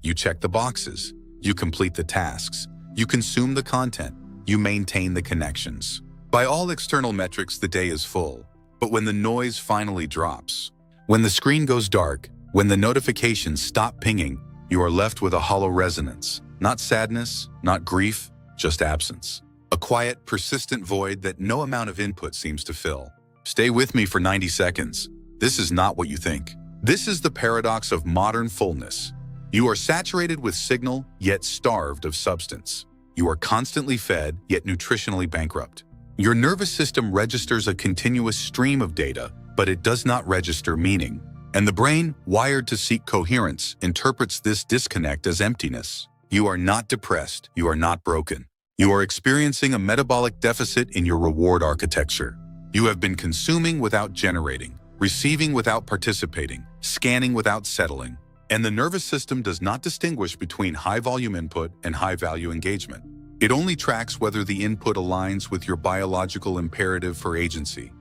You check the boxes. You complete the tasks. You consume the content. You maintain the connections. By all external metrics, the day is full. But when the noise finally drops, when the screen goes dark, when the notifications stop pinging, you are left with a hollow resonance. Not sadness, not grief, just absence. A quiet, persistent void that no amount of input seems to fill. Stay with me for 90 seconds. This is not what you think. This is the paradox of modern fullness. You are saturated with signal, yet starved of substance. You are constantly fed, yet nutritionally bankrupt. Your nervous system registers a continuous stream of data, but it does not register meaning. And the brain, wired to seek coherence, interprets this disconnect as emptiness. You are not depressed. You are not broken. You are experiencing a metabolic deficit in your reward architecture. You have been consuming without generating, receiving without participating, scanning without settling. And the nervous system does not distinguish between high-volume input and high-value engagement. It only tracks whether the input aligns with your biological imperative for agency.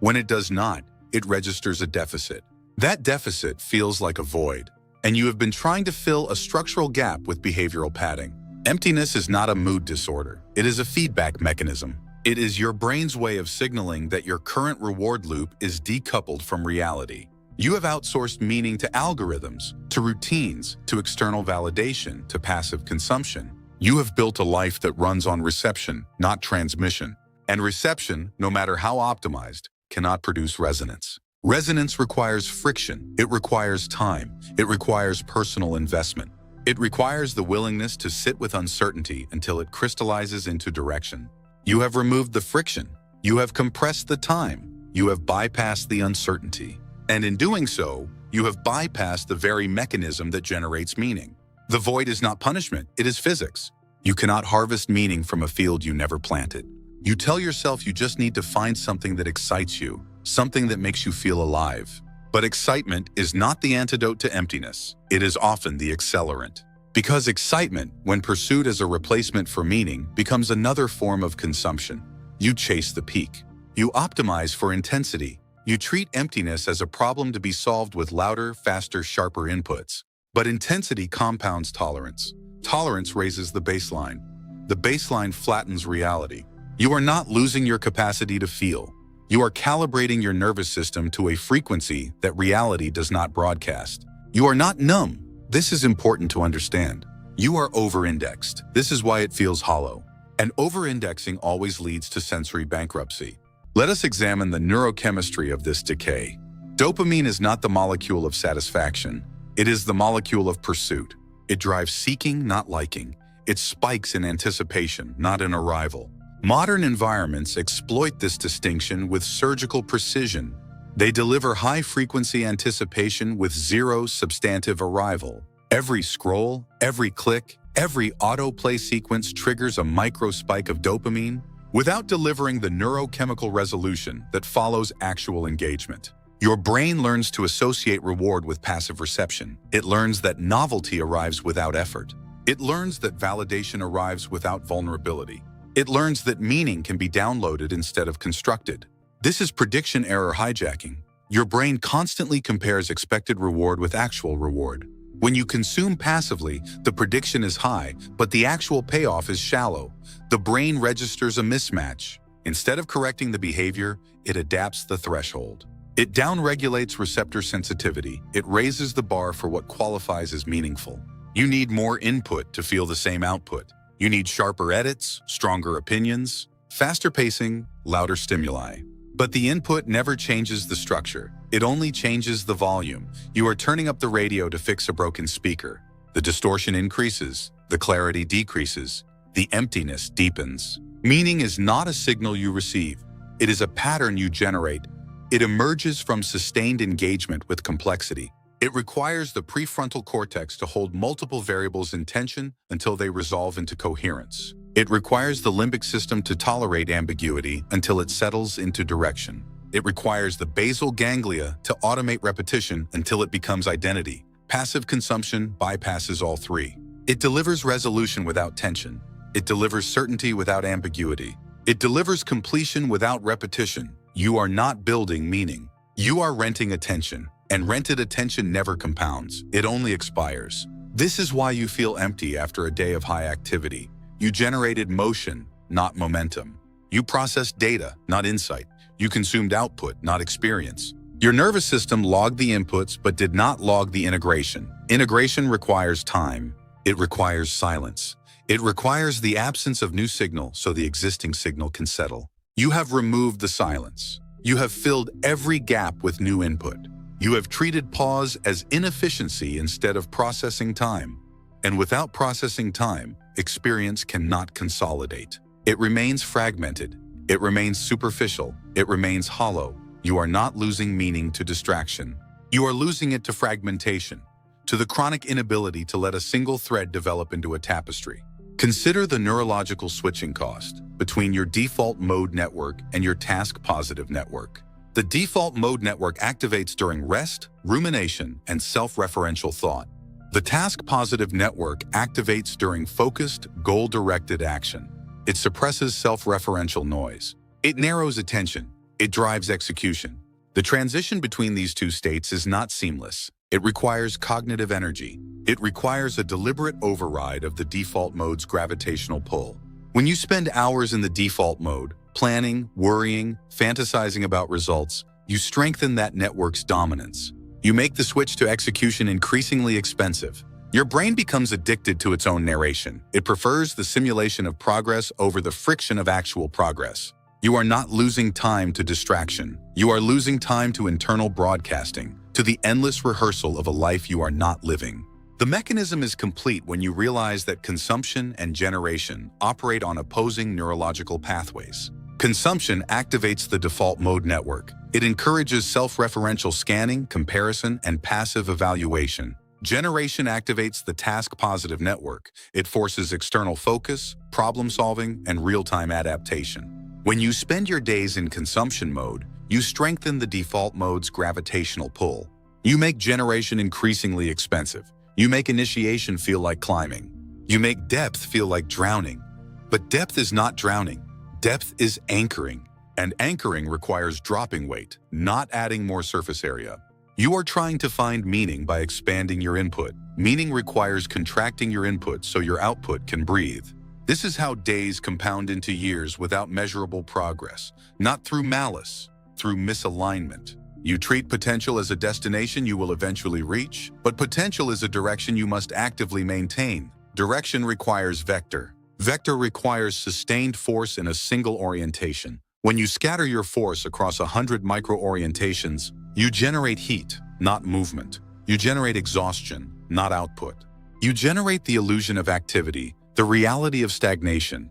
When it does not, it registers a deficit. That deficit feels like a void, and you have been trying to fill a structural gap with behavioral padding. Emptiness is not a mood disorder. It is a feedback mechanism. It is your brain's way of signaling that your current reward loop is decoupled from reality. You have outsourced meaning to algorithms, to routines, to external validation, to passive consumption. You have built a life that runs on reception, not transmission. And reception, no matter how optimized, cannot produce resonance. Resonance requires friction. It requires time. It requires personal investment. It requires the willingness to sit with uncertainty until it crystallizes into direction. You have removed the friction. You have compressed the time. You have bypassed the uncertainty. And in doing so, you have bypassed the very mechanism that generates meaning. The void is not punishment, it is physics. You cannot harvest meaning from a field you never planted. You tell yourself you just need to find something that excites you, something that makes you feel alive. But excitement is not the antidote to emptiness. It is often the accelerant. Because excitement, when pursued as a replacement for meaning, becomes another form of consumption. You chase the peak. You optimize for intensity. You treat emptiness as a problem to be solved with louder, faster, sharper inputs. But intensity compounds tolerance. Tolerance raises the baseline. The baseline flattens reality. You are not losing your capacity to feel. You are calibrating your nervous system to a frequency that reality does not broadcast. You are not numb. This is important to understand. You are over-indexed. This is why it feels hollow. And over-indexing always leads to sensory bankruptcy. Let us examine the neurochemistry of this decay. Dopamine is not the molecule of satisfaction. It is the molecule of pursuit. It drives seeking, not liking. It spikes in anticipation, not in arrival. Modern environments exploit this distinction with surgical precision. They deliver high-frequency anticipation with zero substantive arrival. Every scroll, every click, every autoplay sequence triggers a micro-spike of dopamine without delivering the neurochemical resolution that follows actual engagement. Your brain learns to associate reward with passive reception. It learns that novelty arrives without effort. It learns that validation arrives without vulnerability. It learns that meaning can be downloaded instead of constructed. This is prediction error hijacking. Your brain constantly compares expected reward with actual reward. When you consume passively, the prediction is high, but the actual payoff is shallow. The brain registers a mismatch. Instead of correcting the behavior, it adapts the threshold. It downregulates receptor sensitivity. It raises the bar for what qualifies as meaningful. You need more input to feel the same output. You need sharper edits, stronger opinions, faster pacing, louder stimuli. But the input never changes the structure. It only changes the volume. You are turning up the radio to fix a broken speaker. The distortion increases, the clarity decreases, the emptiness deepens. Meaning is not a signal you receive. It is a pattern you generate. It emerges from sustained engagement with complexity. It requires the prefrontal cortex to hold multiple variables in tension until they resolve into coherence. It requires the limbic system to tolerate ambiguity until it settles into direction. It requires the basal ganglia to automate repetition until it becomes identity. Passive consumption bypasses all three. It delivers resolution without tension. It delivers certainty without ambiguity. It delivers completion without repetition. You are not building meaning. You are renting attention, and rented attention never compounds. It only expires. This is why you feel empty after a day of high activity. You generated motion, not momentum. You processed data, not insight. You consumed output, not experience. Your nervous system logged the inputs but did not log the integration. Integration requires time. It requires silence. It requires the absence of new signal so the existing signal can settle. You have removed the silence. You have filled every gap with new input. You have treated pause as inefficiency instead of processing time. And without processing time, experience cannot consolidate. It remains fragmented. It remains superficial. It remains hollow. You are not losing meaning to distraction. You are losing it to fragmentation, to the chronic inability to let a single thread develop into a tapestry. Consider the neurological switching cost between your default mode network and your task-positive network. The default mode network activates during rest, rumination, and self-referential thought. The task-positive network activates during focused, goal-directed action. It suppresses self-referential noise. It narrows attention. It drives execution. The transition between these two states is not seamless. It requires cognitive energy. It requires a deliberate override of the default mode's gravitational pull. When you spend hours in the default mode, planning, worrying, fantasizing about results, you strengthen that network's dominance. You make the switch to execution increasingly expensive. Your brain becomes addicted to its own narration. It prefers the simulation of progress over the friction of actual progress. You are not losing time to distraction. You are losing time to internal broadcasting, to the endless rehearsal of a life you are not living. The mechanism is complete when you realize that consumption and generation operate on opposing neurological pathways. Consumption activates the default mode network. It encourages self-referential scanning, comparison, and passive evaluation. Generation activates the task-positive network. It forces external focus, problem-solving, and real-time adaptation. When you spend your days in consumption mode, you strengthen the default mode's gravitational pull. You make generation increasingly expensive. You make initiation feel like climbing. You make depth feel like drowning. But depth is not drowning. Depth is anchoring. And anchoring requires dropping weight, not adding more surface area. You are trying to find meaning by expanding your input. Meaning requires contracting your input so your output can breathe. This is how days compound into years without measurable progress, not through malice, through misalignment. You treat potential as a destination you will eventually reach, but potential is a direction you must actively maintain. Direction requires vector. Vector requires sustained force in a single orientation. When you scatter your force across 100 micro-orientations, you generate heat, not movement. You generate exhaustion, not output. You generate the illusion of activity, the reality of stagnation.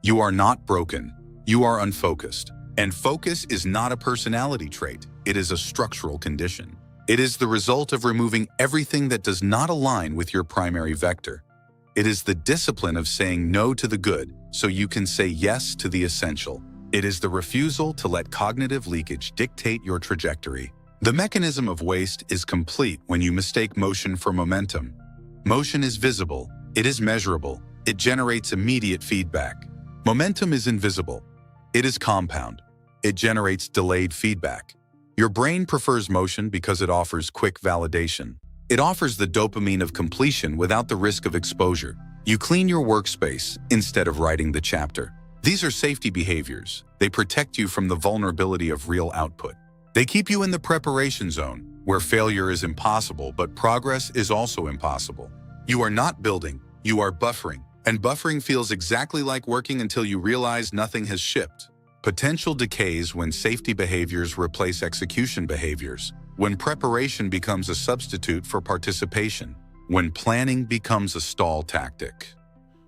You are not broken. You are unfocused. And focus is not a personality trait. It is a structural condition. It is the result of removing everything that does not align with your primary vector. It is the discipline of saying no to the good so you can say yes to the essential. It is the refusal to let cognitive leakage dictate your trajectory. The mechanism of waste is complete when you mistake motion for momentum. Motion is visible. It is measurable. It generates immediate feedback. Momentum is invisible. It is compound. It generates delayed feedback. Your brain prefers motion because it offers quick validation. It offers the dopamine of completion without the risk of exposure. You clean your workspace instead of writing the chapter. These are safety behaviors. They protect you from the vulnerability of real output. They keep you in the preparation zone, where failure is impossible, but progress is also impossible. You are not building, you are buffering. And buffering feels exactly like working until you realize nothing has shipped. Potential decays when safety behaviors replace execution behaviors, when preparation becomes a substitute for participation, when planning becomes a stall tactic,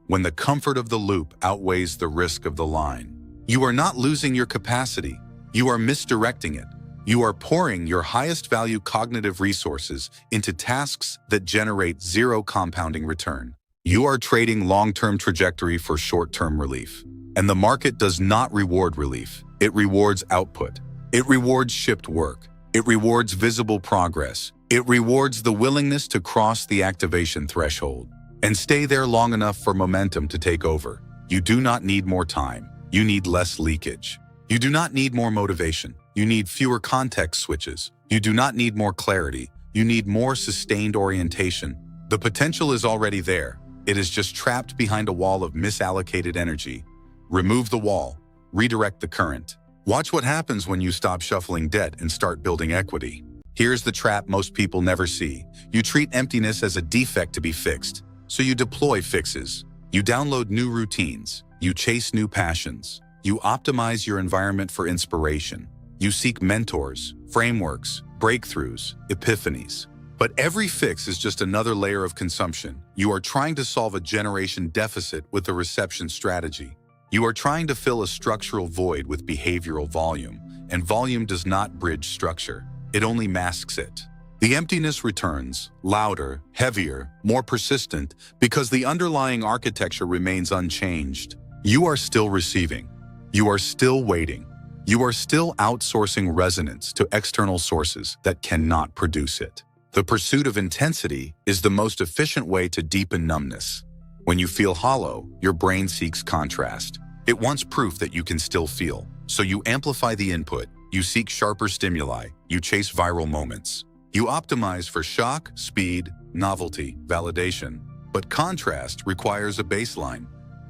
when the comfort of the loop outweighs the risk of the line. You are not losing your capacity. You are misdirecting it. You are pouring your highest value cognitive resources into tasks that generate zero compounding return. You are trading long-term trajectory for short-term relief. And the market does not reward relief. It rewards output. It rewards shipped work. It rewards visible progress. It rewards the willingness to cross the activation threshold and stay there long enough for momentum to take over. You do not need more time. You need less leakage. You do not need more motivation. You need fewer context switches. You do not need more clarity. You need more sustained orientation. The potential is already there. It is just trapped behind a wall of misallocated energy. Remove the wall. Redirect the current. Watch what happens when you stop shuffling debt and start building equity. Here's the trap most people never see. You treat emptiness as a defect to be fixed. So you deploy fixes. You download new routines. You chase new passions. You optimize your environment for inspiration. You seek mentors, frameworks, breakthroughs, epiphanies. But every fix is just another layer of consumption. You are trying to solve a generation deficit with a reception strategy. You are trying to fill a structural void with behavioral volume, and volume does not bridge structure. It only masks it. The emptiness returns, louder, heavier, more persistent, because the underlying architecture remains unchanged. You are still receiving. You are still waiting. You are still outsourcing resonance to external sources that cannot produce it. The pursuit of intensity is the most efficient way to deepen numbness. When you feel hollow, your brain seeks contrast. It wants proof that you can still feel. So you amplify the input, you seek sharper stimuli, you chase viral moments. You optimize for shock, speed, novelty, validation. But contrast requires a baseline,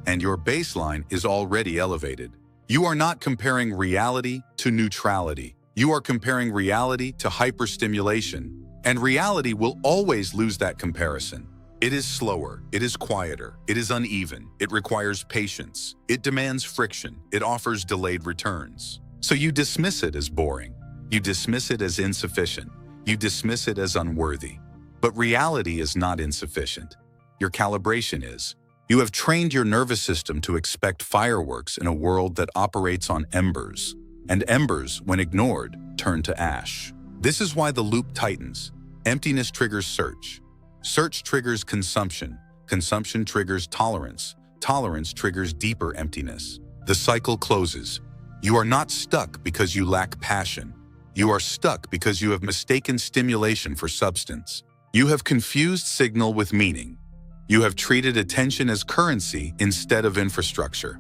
and your baseline is already elevated. You are not comparing reality to neutrality. You are comparing reality to hyperstimulation. And reality will always lose that comparison. It is slower, it is quieter, it is uneven, it requires patience, it demands friction, it offers delayed returns. So you dismiss it as boring, you dismiss it as insufficient, you dismiss it as unworthy. But reality is not insufficient. Your calibration is. You have trained your nervous system to expect fireworks in a world that operates on embers, and embers, when ignored, turn to ash. This is why the loop tightens. Emptiness triggers search. Search triggers consumption. Consumption triggers tolerance. Tolerance triggers deeper emptiness. The cycle closes. You are not stuck because you lack passion. You are stuck because you have mistaken stimulation for substance. You have confused signal with meaning. You have treated attention as currency instead of infrastructure.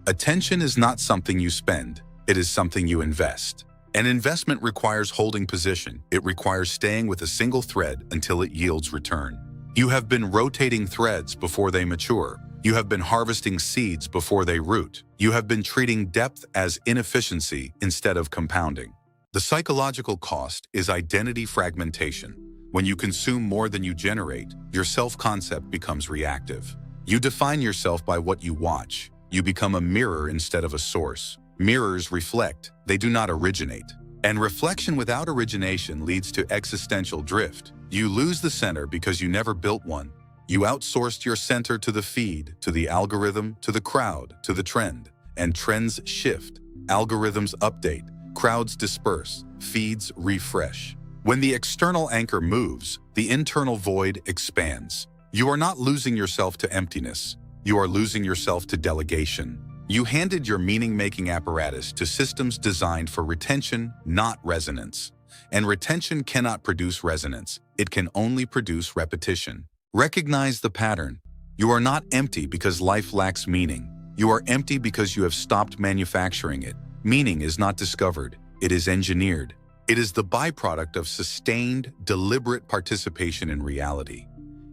Attention is not something you spend. It is something you invest. An investment requires holding position. It requires staying with a single thread until it yields return. You have been rotating threads before they mature. You have been harvesting seeds before they root. You have been treating depth as inefficiency instead of compounding. The psychological cost is identity fragmentation. When you consume more than you generate, your self-concept becomes reactive. You define yourself by what you watch. You become a mirror instead of a source. Mirrors reflect, they do not originate. And reflection without origination leads to existential drift. You lose the center because you never built one. You outsourced your center to the feed, to the algorithm, to the crowd, to the trend. And trends shift. Algorithms update. Crowds disperse. Feeds refresh. When the external anchor moves, the internal void expands. You are not losing yourself to emptiness. You are losing yourself to delegation. You handed your meaning-making apparatus to systems designed for retention, not resonance. And retention cannot produce resonance. It can only produce repetition. Recognize the pattern. You are not empty because life lacks meaning. You are empty because you have stopped manufacturing it. Meaning is not discovered. It is engineered. It is the byproduct of sustained, deliberate participation in reality.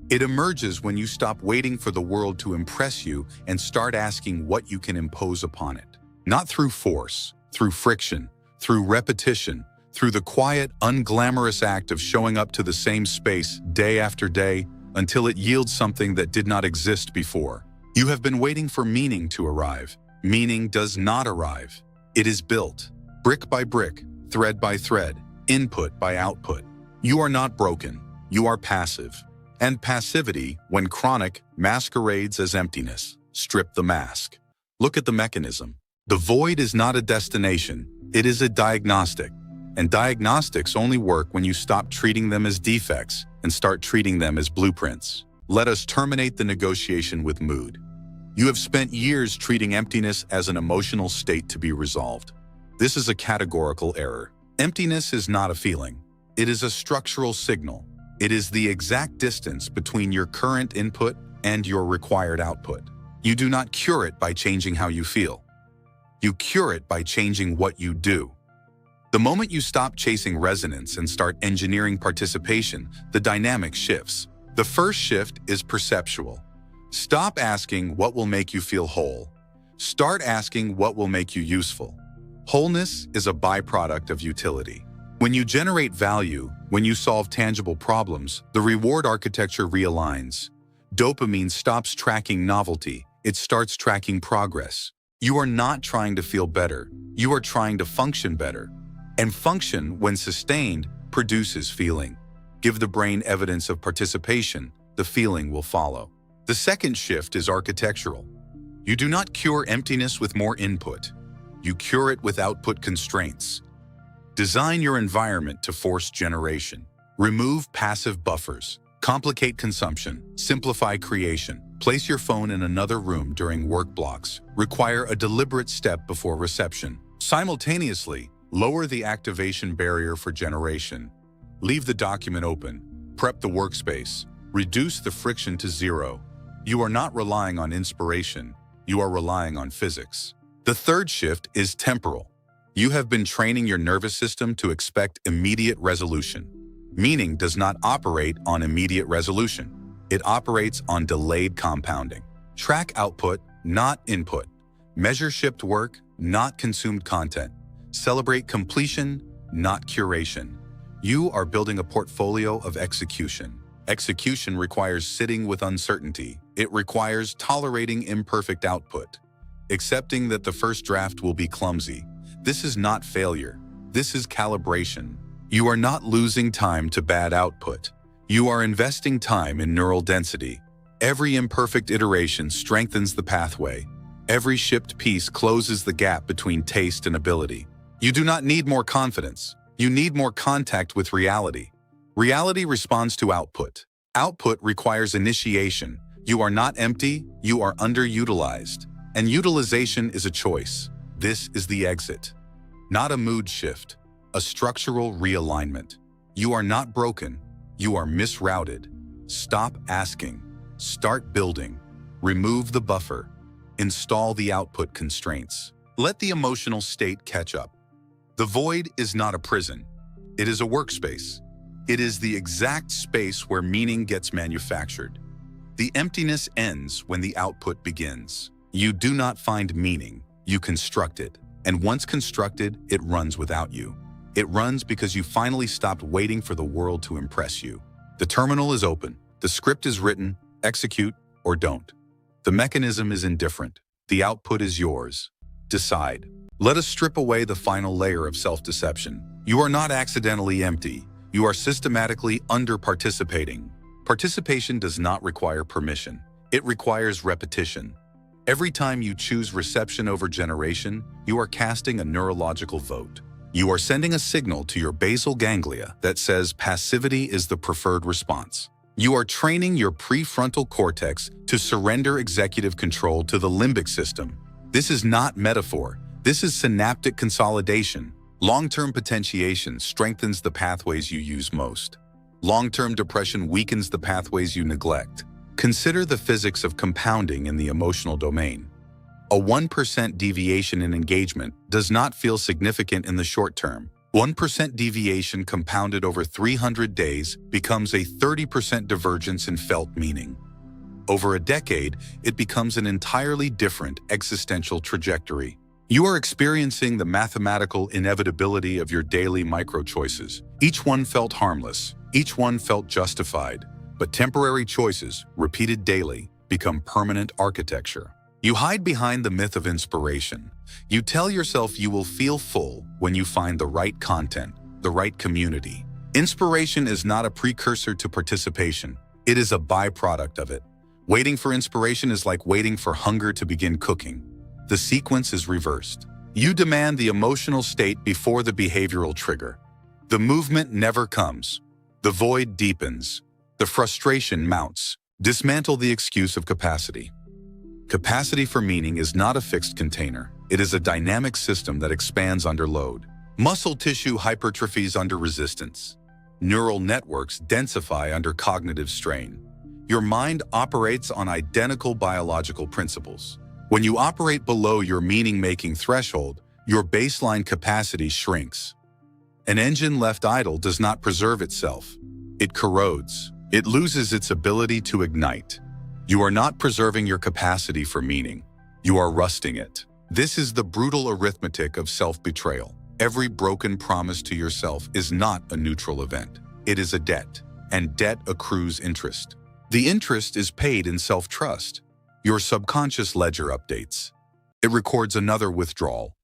It emerges when you stop waiting for the world to impress you and start asking what you can impose upon it. Not through force, through friction, through repetition, through the quiet, unglamorous act of showing up to the same space day after day until it yields something that did not exist before. You have been waiting for meaning to arrive. Meaning does not arrive. It is built, brick by brick, thread by thread, input by output. You are not broken. You are passive. And passivity, when chronic, masquerades as emptiness. Strip the mask. Look at the mechanism. The void is not a destination. It is a diagnostic. And diagnostics only work when you stop treating them as defects and start treating them as blueprints. Let us terminate the negotiation with mood. You have spent years treating emptiness as an emotional state to be resolved. This is a categorical error. Emptiness is not a feeling. It is a structural signal. It is the exact distance between your current input and your required output. You do not cure it by changing how you feel. You cure it by changing what you do. The moment you stop chasing resonance and start engineering participation, the dynamic shifts. The first shift is perceptual. Stop asking what will make you feel whole. Start asking what will make you useful. Wholeness is a byproduct of utility. When you generate value, when you solve tangible problems, the reward architecture realigns. Dopamine stops tracking novelty, it starts tracking progress. You are not trying to feel better, you are trying to function better. And function, when sustained, produces feeling. Give the brain evidence of participation, the feeling will follow. The second shift is architectural. You do not cure emptiness with more input. You cure it with output constraints. Design your environment to force generation. Remove passive buffers. Complicate consumption. Simplify creation. Place your phone in another room during work blocks. Require a deliberate step before reception. Simultaneously, lower the activation barrier for generation. Leave the document open. Prep the workspace. Reduce the friction to zero. You are not relying on inspiration. You are relying on physics. The third shift is temporal. You have been training your nervous system to expect immediate resolution. Meaning does not operate on immediate resolution. It operates on delayed compounding. Track output, not input. Measure shipped work, not consumed content. Celebrate completion, not curation. You are building a portfolio of execution. Execution requires sitting with uncertainty. It requires tolerating imperfect output. Accepting that the first draft will be clumsy. This is not failure. This is calibration. You are not losing time to bad output. You are investing time in neural density. Every imperfect iteration strengthens the pathway. Every shipped piece closes the gap between taste and ability. You do not need more confidence. You need more contact with reality. Reality responds to output. Output requires initiation. You are not empty, you are underutilized. And utilization is a choice. This is the exit. Not a mood shift, a structural realignment. You are not broken, you are misrouted. Stop asking, start building. Remove the buffer. Install the output constraints. Let the emotional state catch up. The void is not a prison. It is a workspace. It is the exact space where meaning gets manufactured. The emptiness ends when the output begins. You do not find meaning, you construct it. And once constructed, it runs without you. It runs because you finally stopped waiting for the world to impress you. The terminal is open. The script is written. Execute or don't. The mechanism is indifferent. The output is yours. Decide. Let us strip away the final layer of self-deception. You are not accidentally empty. You are systematically under-participating. Participation does not require permission. It requires repetition. Every time you choose reception over generation, you are casting a neurological vote. You are sending a signal to your basal ganglia that says passivity is the preferred response. You are training your prefrontal cortex to surrender executive control to the limbic system. This is not metaphor. This is synaptic consolidation. Long-term potentiation strengthens the pathways you use most. Long-term depression weakens the pathways you neglect. Consider the physics of compounding in the emotional domain. A 1% deviation in engagement does not feel significant in the short term. 1% deviation compounded over 300 days becomes a 30% divergence in felt meaning. Over a decade, it becomes an entirely different existential trajectory. You are experiencing the mathematical inevitability of your daily micro-choices. Each one felt harmless. Each one felt justified. But temporary choices, repeated daily, become permanent architecture. You hide behind the myth of inspiration. You tell yourself you will feel full when you find the right content, the right community. Inspiration is not a precursor to participation. It is a byproduct of it. Waiting for inspiration is like waiting for hunger to begin cooking. The sequence is reversed. You demand the emotional state before the behavioral trigger. The movement never comes. The void deepens. The frustration mounts. Dismantle the excuse of capacity. Capacity for meaning is not a fixed container. It is a dynamic system that expands under load. Muscle tissue hypertrophies under resistance. Neural networks densify under cognitive strain. Your mind operates on identical biological principles. When you operate below your meaning-making threshold, your baseline capacity shrinks. An engine left idle does not preserve itself. It corrodes. It loses its ability to ignite. You are not preserving your capacity for meaning. You are rusting it. This is the brutal arithmetic of self-betrayal. Every broken promise to yourself is not a neutral event. It is a debt, and debt accrues interest. The interest is paid in self-trust. Your subconscious ledger updates. It records another withdrawal.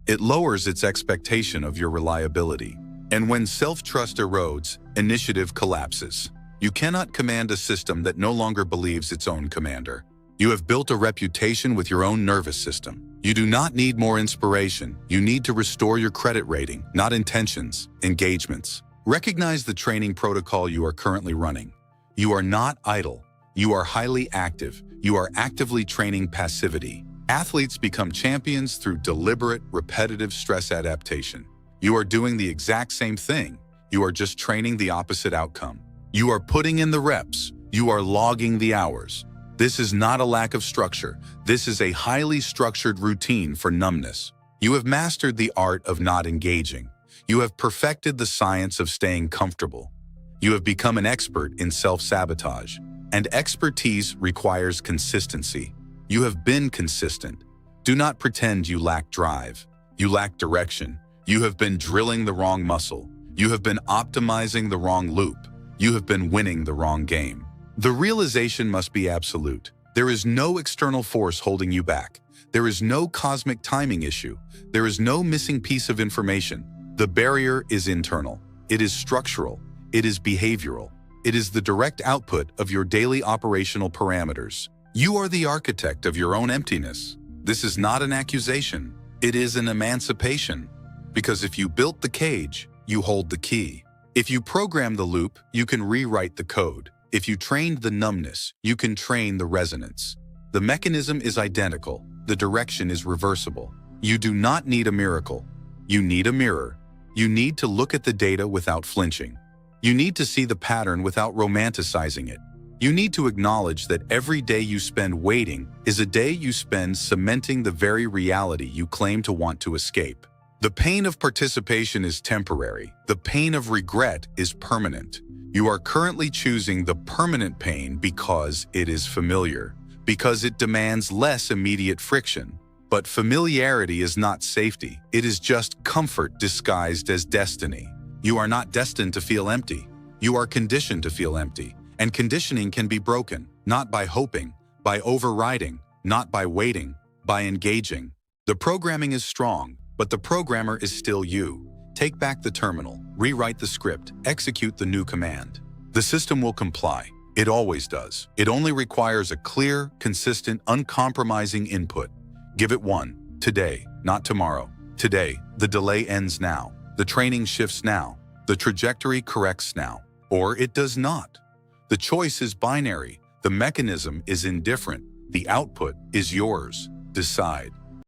It lowers its expectation of your reliability. And when self-trust erodes, initiative collapses. You cannot command a system that no longer believes its own commander. You have built a reputation with your own nervous system. You do not need more inspiration. You need to restore your credit rating, not intentions, engagements. Recognize the training protocol you are currently running. You are not idle. You are highly active. You are actively training passivity. Athletes become champions through deliberate, repetitive stress adaptation. You are doing the exact same thing. You are just training the opposite outcome. You are putting in the reps. You are logging the hours. This is not a lack of structure. This is a highly structured routine for numbness. You have mastered the art of not engaging. You have perfected the science of staying comfortable. You have become an expert in self-sabotage. And expertise requires consistency. You have been consistent. Do not pretend you lack drive. You lack direction. You have been drilling the wrong muscle. You have been optimizing the wrong loop. You have been winning the wrong game. The realization must be absolute. There is no external force holding you back. There is no cosmic timing issue. There is no missing piece of information. The barrier is internal. It is structural. It is behavioral. It is the direct output of your daily operational parameters. You are the architect of your own emptiness. This is not an accusation. It is an emancipation. Because if you built the cage, you hold the key. If you program the loop, you can rewrite the code. If you trained the numbness, you can train the resonance. The mechanism is identical. The direction is reversible. You do not need a miracle. You need a mirror. You need to look at the data without flinching. You need to see the pattern without romanticizing it. You need to acknowledge that every day you spend waiting is a day you spend cementing the very reality you claim to want to escape. The pain of participation is temporary. The pain of regret is permanent. You are currently choosing the permanent pain because it is familiar, because it demands less immediate friction. But familiarity is not safety. It is just comfort disguised as destiny. You are not destined to feel empty. You are conditioned to feel empty. And conditioning can be broken, not by hoping, by overriding, not by waiting, by engaging. The programming is strong, but the programmer is still you. Take back the terminal, rewrite the script, execute the new command. The system will comply. It always does. It only requires a clear, consistent, uncompromising input. Give it one. Today, not tomorrow. Today, the delay ends now. The training shifts now. The trajectory corrects now. Or it does not. The choice is binary. The mechanism is indifferent. The output is yours. Decide.